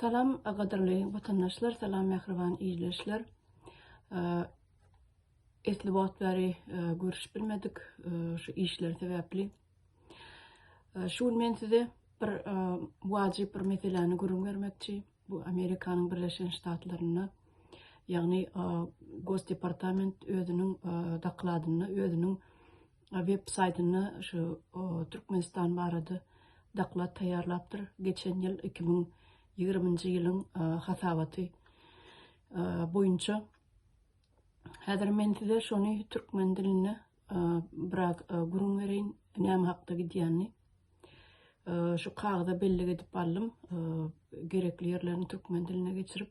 Salam qadarly vatandaşlar, salam mehriban izleyiciler. Esli wagtları görüş bilmedik şu işler sebäpli. Şu men size bir wajib bir meseleni görüň bermekçi. Bu Amerikanyň Birleşen Ştatlaryna, ýagny Gost Departament özüniň dakladyny, özüniň web saytyny şu Türkmenistan barada daklat taýýarlapdyr. Geçen ýyl 2020-nji ýylyň hasabaty boýunça. Häzir men size şonu türkmen diline biraz görüň berýin, näme hakda gidýänini. Şu kagda belli edip aldym, gerekli ýerlerini türkmen diline geçirip,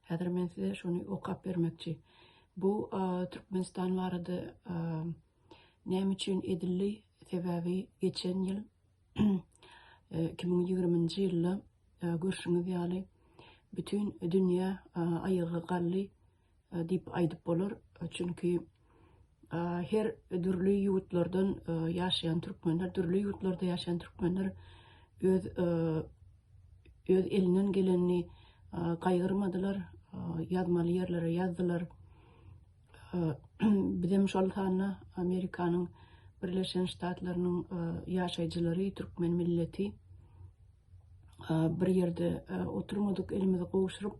häzir men size şonu okap bermekçi. Bu Türkmenistan barada näme üçin edildi sebäbi geçen ýyl 2020-nji ýylda görüşüňiz ýaly bütün dünýä aýygy gally diýip aýdyp bolar. Çünki her dürli ýurtlardan ýaşaýan türkmenler, dürli ýurtlarda ýaşaýan türkmenler öz elinden geleni gaýgyrmadylar, ýazmaly ýerlere ýazdylar. Bizim şol hana Amerikanyň Birleşen Ştatlarynyň ýaşaýjylary, türkmen milleti bir ýerde oturmadyk, elimizi gowuşuryp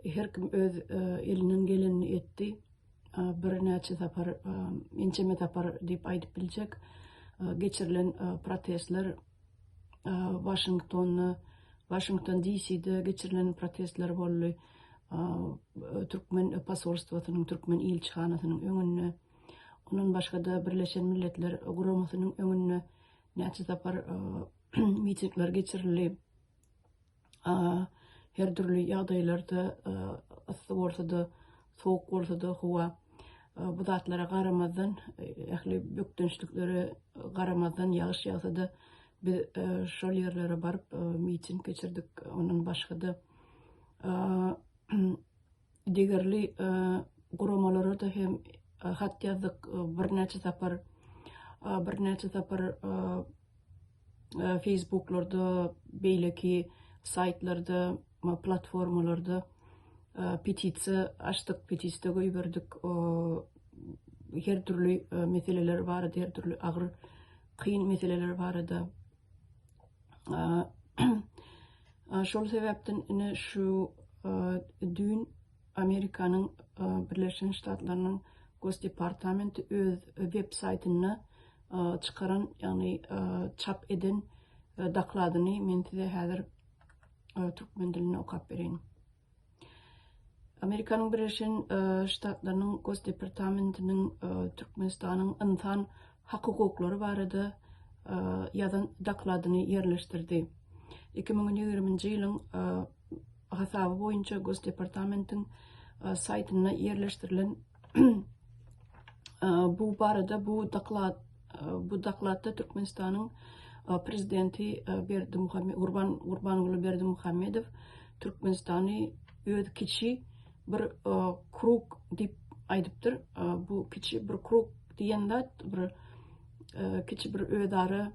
her kim öz elinden geleni etdi. Bir näçe tapar, ençeme tapar diýip aýdyp biljek. Geçirilen protestler Washington DC'de geçirilen protestler boldy. Türkmen pasolstwasynyň, Türkmen ilçihanasynyň öňünde, ondan başga da Birleşen Milletler Guramasynyň öňünde näçe tapar mitingler geçirildi. Her türlü ýagdaýlarda ıssy bolsa da, soğuk bolsa da howa bu zatlara garamazdan, ähli bökdünçliklere garamazdan ýagyş ýagsa da biz şol ýerlere baryp miting geçirdik. Ondan başga da digerli guramalara da hem hat ýazdyk, bir näçe tapar Facebook'larda, beýleki saytlarda, platformalarda petisiýa açdyk, petisiýa goýberdik. Her türlü meseleler barada, her türlü agyr, kyn meseleler barada. Şol sebäpden ine şu dün Amerikanyň Birleşen Ştatlarynyň Gost Departamenti öz web saytyny çıkaran, ýagny çap eden dakladyny men size häzir türkmen diline okap bereyim. Amerikanyň Birleşen Ştatlarynyň Gost Departamentiniň Türkmenistanyň insan hakyklary barada ýazan dakladyny ýerleşdirdi. 2020-nji ýylyň hasaby boýunça Gost Departamentiň saytyna ýerleşdirilen bu barada bu daklatda Türkmenistanyň prezidenti Gurbanguly Berdimuhammedow Türkmenistany öz kiçi bir krug diýip aýdypdyr. Bu kiçi bir krug diýende bir kiçi bir öýdary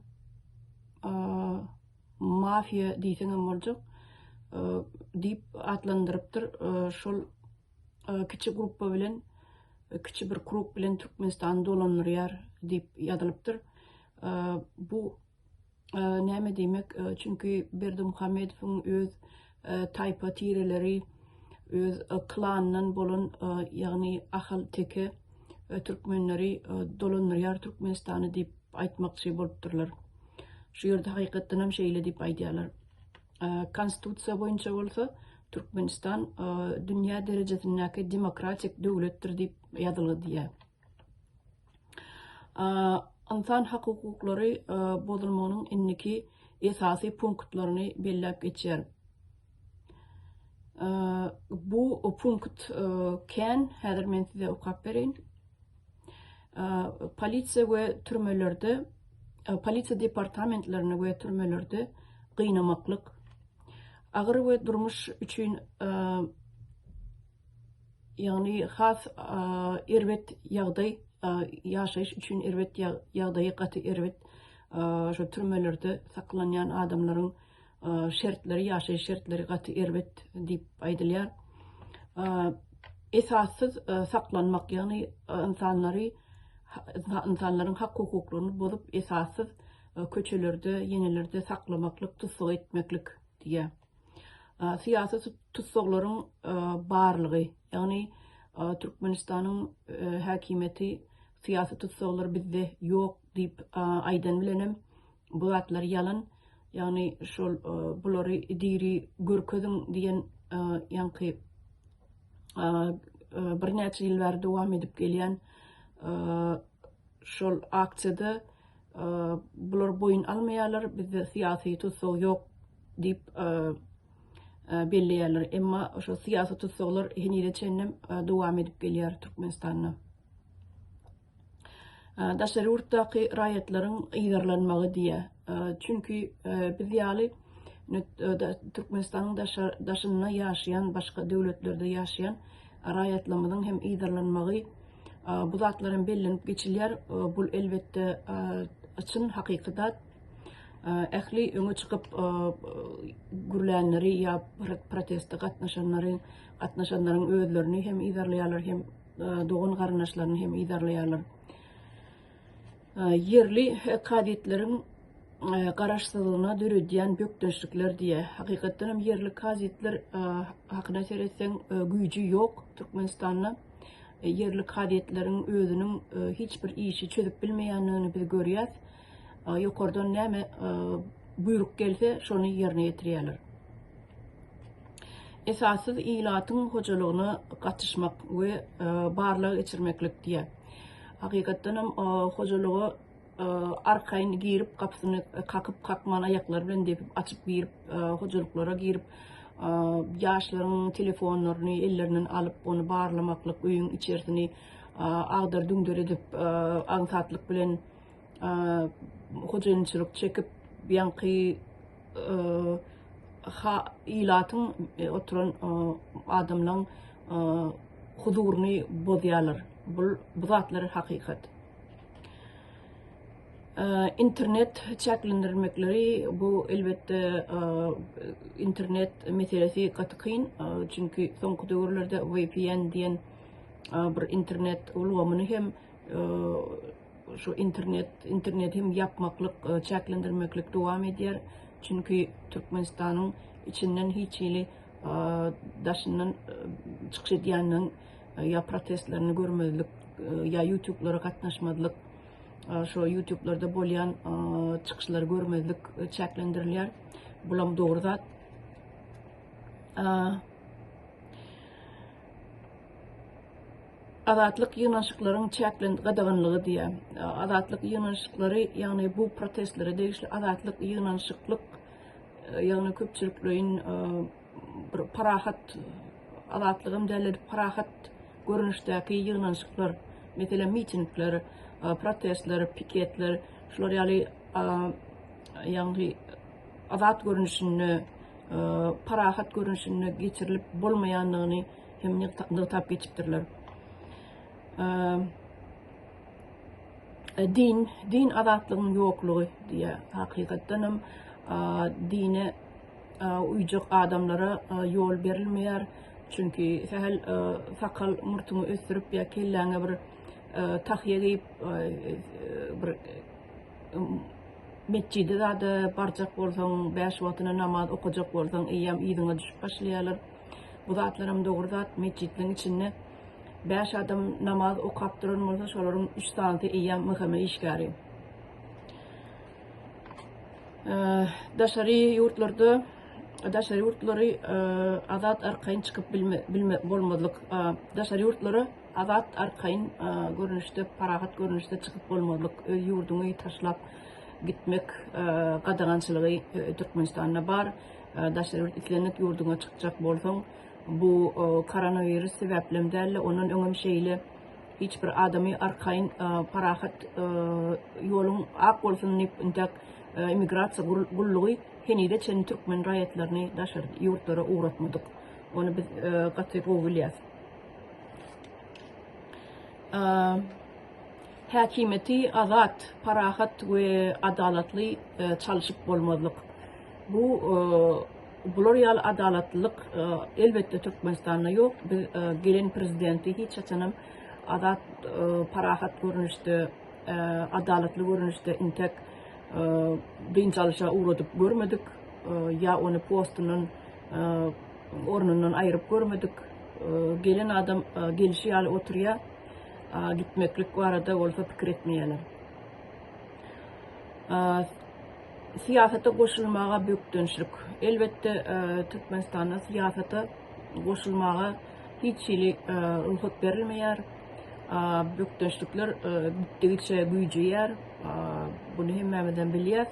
mafia diýseňem boljak diýip atlandyrypdyr. Şol kiçi gruppa bilen, kiçi bir krug bilen Türkmenistan dolanýar diýip ýazylypdyr. Bu näme diýmek? Çünki Berdimuhammedowyň öz taýpa tireleri, öz klanyndan bolan ýagny ahal teke türkmenleri dolanýar Türkmenistany diýip aýtmakçy bolupdyrlar. Şu ýerde hakykatdan hem şeýle diýip aýdýarlar. Konstitusiýa boýunça bolsa Türkmenistan dünýä derejesindäki demokratik döwletdir diýip ýazyldy. İnsan hakyklary bozulmanyň inniki esasy punktlaryny belläp geçýär. Bu punkt kän häzir men size okap bereyim. Polisiýa we türmelerde, polisiýa departamentlerine we türmelerde gıynamaklyk, agyr we durmuş üçin ýagny has erwet ýagdaý ýaşaýyş üçin erwet ýagdaýy gaty erwet şu türmelerde saklanýan adamlaryň şertleri, yaşay şertleri gatı erbet diýip aýdylýar. Esassız saklanmak, ýagny insanlaryň hak hukuklaryny bozup esassız köçelerde, yenilerde saklamaklyk, tutsak etmeklik diýe. Siyasi tutsaklaryň barlygy, ýagny Türkmenistanyň häkimeti siyasi tutsaklary bizde ýok diýip aýdan bilenem. Bu zatlar ýalan. Ýagny şol bulary diri görkezin diýen ýanky bir näçe ýyllar dowam edip gelýän şol aksiýada bular boyun almaýarlar, bizde siyasi tutsak ýok diýip belleýärler. Emma şo siyasi tutsaklar henüýde çennem dowam edip gelýär Türkmenistanda. Daşary urtdaky raýatlaryň ýygarlanmagy diýe. Çünki biz ýaly Türkmenistanyň daşynda ýaşaýan, başga döwletlerde ýaşaýan raýatlamynyň hem ýygarlanmagy bu zatlaryň bellenip geçilýär. Bu elbetde çyn hakykatat. Ähli öňe çykyp gürlänleri ýa protestde gatnaşanlaryň özlerini hem ýygarlaýarlar, hem dogan garnaşlaryny hem ýygarlaýarlar. Yerli kadetleriň garaşsyzlygyna döredýän bökdüşlikler diýe. Hakykatdan hem yerli kadetler hakyna seretseň güýji ýok Türkmenistanda. Yerli kadetleriň özüniň hiç bir işi çözüp bilmeýänligini biz görýäs. Ýokardan näme buyruk gelse şonu ýerine ýetirýärler. Esassız ilatyň hojalygyna gatnaşmak we barlyk geçirmeklik diýe. Hakykatdan hem hojalygy arkaýyn girip kapsyny kakyp kakman aýaklar bilen depip açyp girip hojalyklara girip ýaşlaryň telefonlaryny ellerinden alyp onu barlamaklyk, öýüň içerisini agdar düňder edip aňsatlyk bilen hojalyçylyk çekip ýanky ilatyň oturan adamlaryň huzuryny bozýarlar. Bu zatlar hakykat. İnternet çäklendirmekleri bu elbette internet meselesi gatykyn, çünki soňky döwürlerde VPN diýen bir internet ulgamyny hem şu internet hem yapmaklyk, çäklendirmeklik dowam edýär. Çünki Türkmenistanyň içinden hiç ýyly daşyndan çykyş edýänniň ya protestlerini görmezlik, ya YouTube'lara gatnaşmadyk, şu YouTube'larda bolýan çykyşlary görmezlik çäklendirilýär. Bulam dogry zat. Azatlyk ýynaşyklaryň gadaganlygy diýe. Azatlyk ýynaşyklary, ýagny bu protestlere degişli azatlyk ýynaşyklyk, ýagny köpçülikleriň bir parahat azatlygym däli parahat görünüşdäki ýynaşyklar, meselem mitingler, protestler, piketler, şular ýagny azat görünüşini, parahat görünüşini geçirilip bolmaýanlygyny hem nytap geçipdirler. Din azatlygynyň ýoklugy diýe. Hakykatdan hem dine uýjak adamlara ýol berilmeýär. Çünki sehel sakal murtumu ösürüp ya kelläňe bir tahýa giyip bir mescide da barjak bolsaň, 5 wagtyna namaz okujak bolsaň, eýem ýygyňa düşüp başlaýarlar. Bu zatlarym dogry zat, mescidliň içinde 5 adam namaz okap duran bolsa, şolaryň 3 saňy eýem möheme işgäri. Daşary ýurtlary azat arkaýyn çykyp bilme bolmadyk. Daşary ýurtlary azat arkaýyn görünüşde, parahat görünüşde çykyp bolmadyk. Öz ýurduny taşlap gitmek gadagançylygy Türkmenistanda bar. Daşary itlenip ýurduňa çykjak bolsaň, bu koronavirus sebäplemden onun öňem şeýle hiç bir adamy arkaýyn parahat ýoluň ak bolsun diýip immigrasiýa gullugy henüýde çen türkmen raýatlaryny daşary ýurtlara uğratmadyk. Onu biz gaty goýulýar. Häkimeti azat, parahat we adalatly çalyşyp bolmadyk. Bu bular ýaly adalatlylyk elbetde Türkmenistanda ýok. Biz gelen prezidenti hiç açanam adat parahat görünüşde adalatly görünüşde intek dynçalışa uğradyp görmedik. Ya onu postundan ornundan ayırıp görmedik. Gelen adam gelişi ýaly oturýar. Gitmeklik barada olsa pikir etmeýärler. Siyasata goşulmaga büyük dönüşlük. Elbette Türkmenistanda siyasata goşulmaga hiç ili ruhsat berilmeýär. Büyük dönüşlükler gitdigiçe güýjeýär. Bunu hemmemizden bilýär.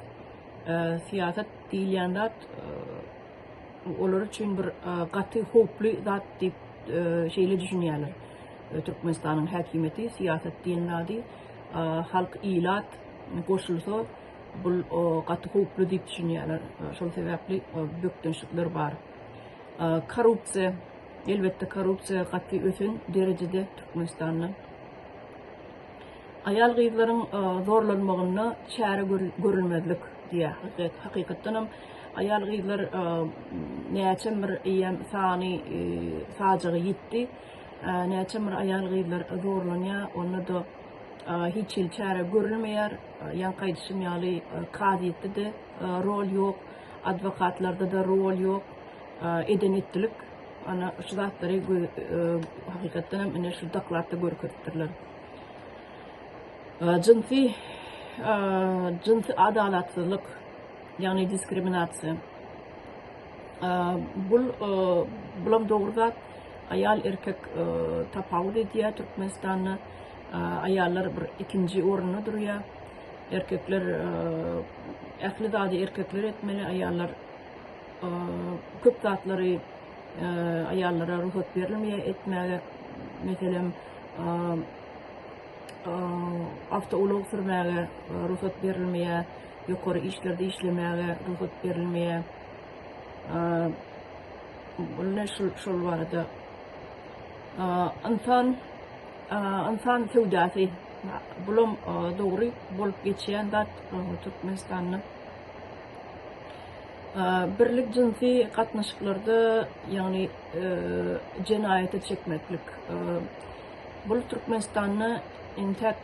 Siyasat diýilýändat olar üçin bir gaty hoply zat diýip şeýle düşünýärler. Türkmenistanyň häkimeti siyasat diýenleri halk ilat goşulsa bu gaty hoply diýip düşünýärler. Şol sebäpli bökdönşlikler bar. Korrupsiýa, elbette korrupsiýa gaty ösen derejede Türkmenistanda. Ayal gyzlaryň zorlanmagyna çäre görülmezlik diýär. Hakykatdanam ayal gyzlar näçe bir ýem sany sajagy ýitdi. Näçe bir ayal gyzlar zorlanýar, onda da hiç il çäre görülmeýär. Ýankaýdysym ýaly kadyetde de rol ýok, adwokatlarda da rol ýok. Edenetlik ana şu zatlary hakykatdanam ine şu daklarda görkezdirler. Cinsy adalatsyzlyk, ýagny diskriminasiýa. Bulam dogry zat. Ayal erkek tapawut edýär Türkmenistanda. Ayallar bir ikinji orunda durýar. Erkekler ähli zady erkekler etmeli, ayallar köp zatlary ayallara ruhsat berilmeýär etmäge. Meselem avtoulog sürmäge ruhsat berilmeýär, ýokary işlerde işlemäge ruhsat berilmeýär. Bular şol barada insan sewdasy bulam dogry bolup geçýän zat Türkmenistanyň birlik jinsi gatnaşyklarda ýagny jenaýete çekmeklik. Bu Türkmenistanyň intek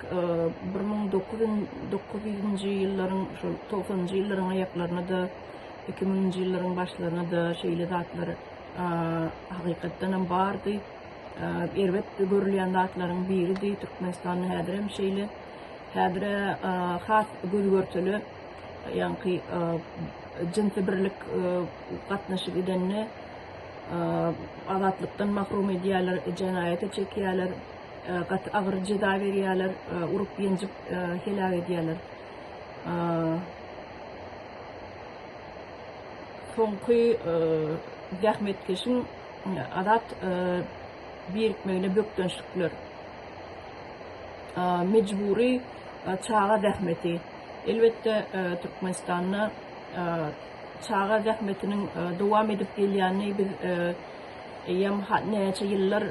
1900-nji ýyllaryň, 90-njy ýyllaryň aýaklaryna da 2000-nji ýyllaryň başlaryna da şeýle zatlary hakykatdan bardy. Elbet görülýän zatlaryň biridi Türkmenistanyň häzir hem şeýle. Häzir has gözgörteli ýanky jinsi birlik gatnaşyk edenni azatlykdan mahrum edýärler, jenaýete çekýärler, agyr jeda berýärler, urup ýenjip helak edýärler. Soňky zähmetkeşiň adat birikmegine bökdönşlikler. Mecburi çağa zähmeti. Elbette Türkmenistanyň çağa zähmetiniň dowam edip gelýäni biz ýem näçe ýyllar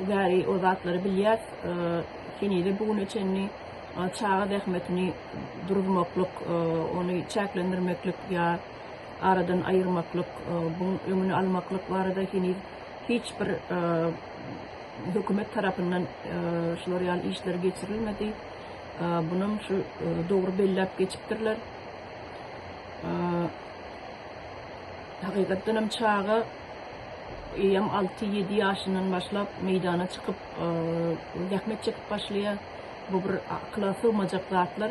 gäri o zatlary bilýär. Kenide bugün üçinni çağa zähmetini durmaklyk, onu çäklendirmeklik ýa aradan ayırmaklyk, buň öňüni almaklyk barada hiç bir hökümet tarapyndan şular ýaly işler geçirilmedi. Bunun şu dogry bellep geçipdirler. Hakykatdanam çağa ýam 6-7 ýaşyndan başlap meydana çykyp zähmet çekip başlaýar. Bu bir akla sığmajak zatlar.